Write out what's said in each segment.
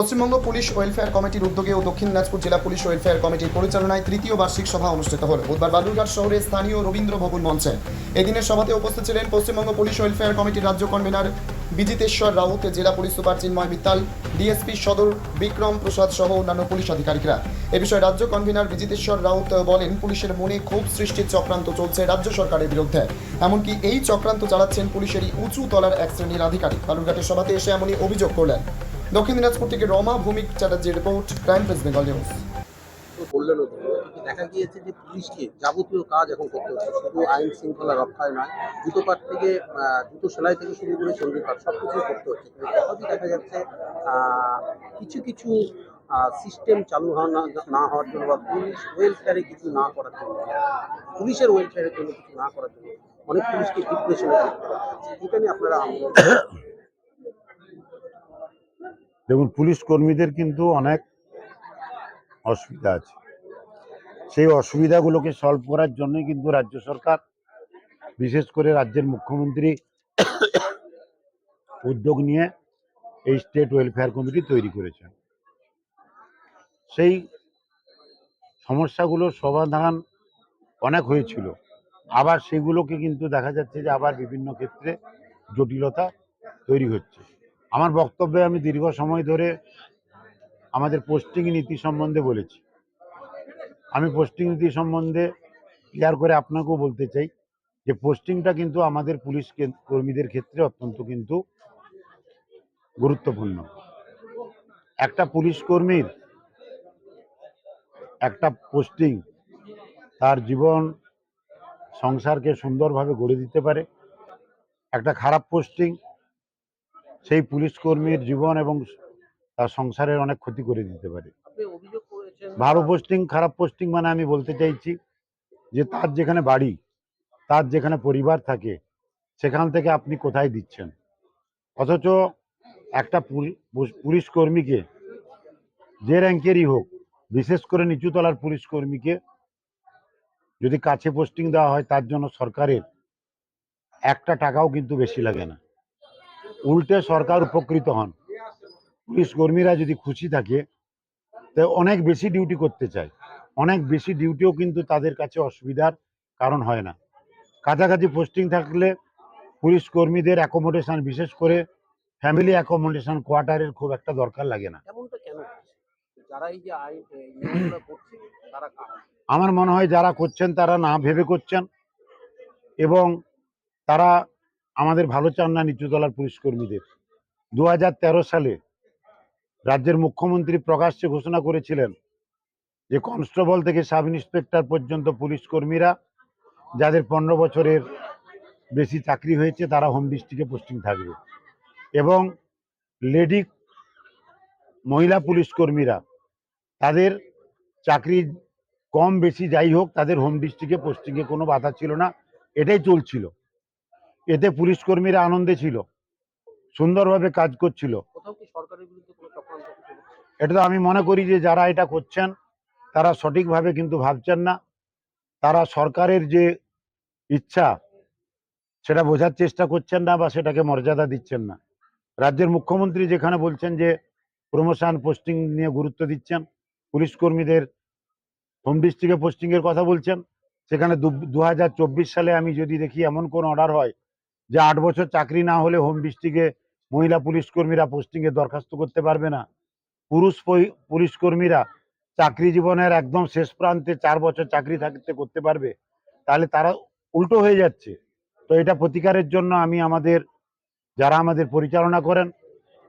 Paschimbanga police welfare কমিটির উদ্যোগে ও দক্ষিণ দিনাজপুর জেলা পুলিশ ওয়েলফেয়ার কমিটির পরিচালনায় তৃতীয় বার্ষিক সভা অনুষ্ঠিত হল বুধবার বালুরঘাট শহরের স্থানীয় রবীন্দ্র ভবন মঞ্চে। এদিনের সভাতে উপস্থিত ছিলেন পশ্চিমবঙ্গ পুলিশ ওয়েলফেয়ার কমিটির রাজ্য কনভেনার বিজিতেশ্বর রাউত, জেলা পুলিশ সুপার চিন্ময় মিত্তাল, ডিএসপি সদর বিক্রম প্রসাদ সহ অন্যান্য পুলিশ আধিকারিকরা। এ বিষয়ে রাজ্য কনভেনার বিজিতেশ্বর রাউত বলেন, পুলিশের মনে ক্ষোভ সৃষ্টির চক্রান্ত চলছে রাজ্য সরকারের বিরুদ্ধে। এমনকি এই চক্রান্ত চালাচ্ছেন পুলিশেরই উঁচু তলার এক শ্রেণীর আধিকারিক। বালুরঘাটের সভাতে এসে এমনই অভিযোগ করলেন। দক্ষিণ দিনাজপুর থেকে রমা ভৌমিক চ্যাটার্জির report, crime press Bengal news. বললেন দেখা গিয়েছে যে পুলিশকে যাবতীয় কাজ এখন করতে হচ্ছে, শুধু আইন শৃঙ্খলা রক্ষায় নয়, জুতো পাট থেকে জুতো সেলাই থেকে শুরু করে চন্ডী পাট সব কিছু করতে হচ্ছে। কিন্তু তথাপি দেখা যাচ্ছে কিছু কিছু সিস্টেম চালু না হওয়ার জন্য বা পুলিশ ওয়েলফেয়ারে কিছু না করার জন্য, পুলিশের ওয়েলফেয়ারের জন্য কিছু না করার জন্য অনেক পুলিশকে ডিপ্রেশনে দেখতে পাওয়া যাচ্ছে। এটা নিয়ে আপনারা দেখুন, পুলিশ কর্মীদের কিন্তু অনেক অসুবিধা আছে। সেই অসুবিধাগুলোকে সলভ করার জন্যই কিন্তু রাজ্য সরকার, বিশেষ করে রাজ্যের মুখ্যমন্ত্রী উদ্যোগ নিয়ে এই স্টেট ওয়েলফেয়ার কমিটি তৈরি করেছেন। সেই সমস্যাগুলোর সমাধান অনেক হয়েছিল, আবার সেগুলোকে কিন্তু দেখা যাচ্ছে যে আবার বিভিন্ন ক্ষেত্রে জটিলতা তৈরি হচ্ছে। আমার বক্তব্যে আমি দীর্ঘ সময় ধরে আমাদের পোস্টিং নীতি সম্বন্ধে বলেছি। আমি পোস্টিং নীতি সম্বন্ধে ক্লিয়ার করে আপনাকেও বলতে চাই যে পোস্টিংটা কিন্তু আমাদের পুলিশ কর্মীদের ক্ষেত্রে অত্যন্ত কিন্তু গুরুত্বপূর্ণ। একটা পুলিশ কর্মীর একটা পোস্টিং তার জীবন সংসারকে সুন্দরভাবে গড়ে দিতে পারে। একটা খারাপ পোস্টিং সেই পুলিশ কর্মীর জীবন এবং তার সংসারের অনেক ক্ষতি করে দিতে পারে। অভিযোগ করেছেন ভালো পোস্টিং, খারাপ পোস্টিং মানে আমি বলতে চাইছি যে তার যেখানে বাড়ি, তার যেখানে পরিবার থাকে, সেখান থেকে আপনি কোথায় দিচ্ছেন। অথচ একটা পুলিশ কর্মীকে, যে র্যাঙ্কেরই হোক, বিশেষ করে নিচুতলার পুলিশ কর্মীকে যদি কাছে পোস্টিং দেওয়া হয়, তার জন্য সরকারের একটা টাকাও কিন্তু বেশি লাগে না, উল্টে সরকার উপকৃত হন। পুলিশ কর্মীরা যদি খুশি থাকে তো অনেক বেশি ডিউটি করতে চায়, অনেক বেশি ডিউটিও কিন্তু তাদের কাছে অসুবিধার কারণ হয় না। কাছাকাছি পোস্টিং থাকলে পুলিশ কর্মীদের অ্যাকোমোডেশন, বিশেষ করে ফ্যামিলি অ্যাকোমোডেশন, কোয়ার্টারের খুব একটা দরকার লাগে না। এমনটা কেন যারা এই যে নিয়মগুলো করছে তারা আমার মনে হয় যারা করছেন তারা না ভেবে করছেন, এবং তারা আমাদের ভালো চান না নিচুতলার পুলিশ কর্মীদের। 2013 সালে রাজ্যের মুখ্যমন্ত্রী প্রকাশ্যে ঘোষণা করেছিলেন যে কনস্টেবল থেকে সাব ইন্সপেক্টর পর্যন্ত পুলিশ কর্মীরা যাদের 15 বছরের বেশি চাকরি হয়েছে তারা হোম ডিস্ট্রিক্টে পোস্টিং থাকবে, এবং লেডি মহিলা পুলিশ কর্মীরা তাদের চাকরি কম বেশি যাই হোক, তাদের হোম ডিস্ট্রিক্টে পোস্টিংয়ে কোনো বাধা ছিল না। এটাই চলছিল। এতে পুলিশ কর্মীরা আনন্দে ছিল, সুন্দরভাবে কাজ করছিল। এটা তো আমি মনে করি যে যারা এটা করছেন তারা সঠিকভাবে কিন্তু ভাবছেন না। তারা সরকারের যে ইচ্ছা সেটা বোঝার চেষ্টা করছেন না, বা সেটাকে মর্যাদা দিচ্ছেন না। রাজ্যের মুখ্যমন্ত্রী যেখানে বলছেন যে প্রমোশন পোস্টিং নিয়ে গুরুত্ব দিচ্ছেন, পুলিশ কর্মীদের হোম ডিস্ট্রিক্টে পোস্টিংয়ের কথা বলছেন, সেখানে 2024 সালে আমি যদি দেখি এমন কোন অর্ডার হয় যে 8 বছর চাকরি না হলে হোম ডিস্ট্রিক্টে মহিলা পুলিশ কর্মীরা পোস্টিংয়ে দরখাস্ত করতে পারবে না, পুরুষ পুলিশ কর্মীরা চাকরি জীবনের একদম শেষ প্রান্তে 4 বছর চাকরি থাকতে করতে পারবে, তাহলে তারা উল্টো হয়ে যাচ্ছে। তো এটা প্রতিকারের জন্য আমি যারা আমাদের পরিচালনা করেন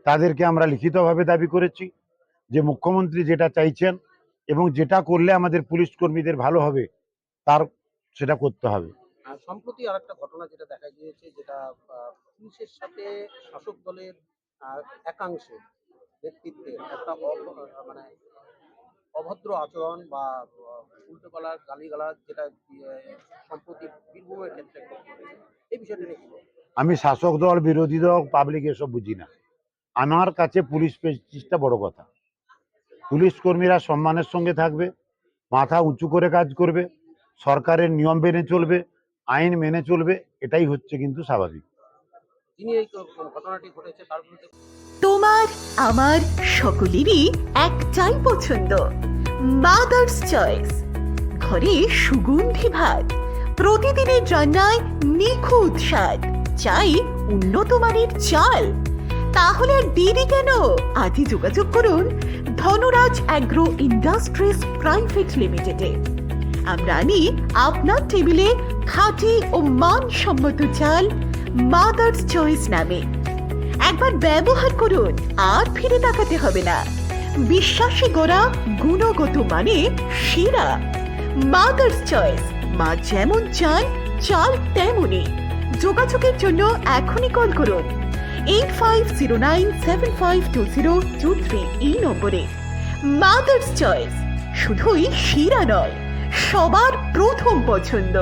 তাদেরকে আমরা লিখিতভাবে দাবি করেছি যে মুখ্যমন্ত্রী যেটা চাইছেন এবং যেটা করলে আমাদের পুলিশ কর্মীদের ভালো হবে সেটা করতে হবে। সম্প্রতি আর একটা ঘটনা যেটা দেখা গিয়েছে, যেটা পুলিশের সাথে শাসক দলের একাংশের নেতৃত্বে একটা মানে অভদ্র আচরণ বা উল্টোপাল্টা গালিগালাজ, যেটা সম্প্রতি বীরভূমের ক্ষেত্রে এই বিষয়টা নিয়ে কি বলবো? আমি শাসক দল, বিরোধী দল, পাবলিক এসব বুঝি না। আমার কাছে পুলিশ প্রেস্টিজটা বড় কথা। পুলিশ কর্মীরা সম্মানের সঙ্গে থাকবে, মাথা উঁচু করে কাজ করবে, সরকারের নিয়ম মেনে চলবে, আইন মেনে চলবে, এটাই হচ্ছে কিন্তু স্বাভাবিক। যিনি এই ঘটনাটি ঘটেছে তার বিরুদ্ধে তোমার আমার সকলেরই একটাই পছন্দ, মাদার্স চয়েস। ঘরে সুগন্ধি ভাত, প্রতিদিনের রান্নায় নিখুঁত স্বাদ, চাই উন্নত মানের চাল। তাহলে আর দেরি কেন? আজই যোগাযোগ করুন ধনরাজ অ্যাগ্রো ইন্ডাস্ট্রিজ প্রাইভেট লিমিটেডে। আমরা আনি আপনার টেবিলে খাঁটি ও মানসম্মত চাল মাদার্স চয়েস নামে। একবার ব্যবহার করুন, আর ফিরে তাকাতে হবে না। বিশ্বাসী গোড়া, গুণগত মানে সেরা। মাদার্স চয়েস, মা যেমন চান চাল তেমনই। যোগাযোগের জন্য এখনই কল করুন 8509752023 এই নম্বরে। মাদার্স চয়েস শুধুই সেরা নয়, সবার প্রথম পছন্দ।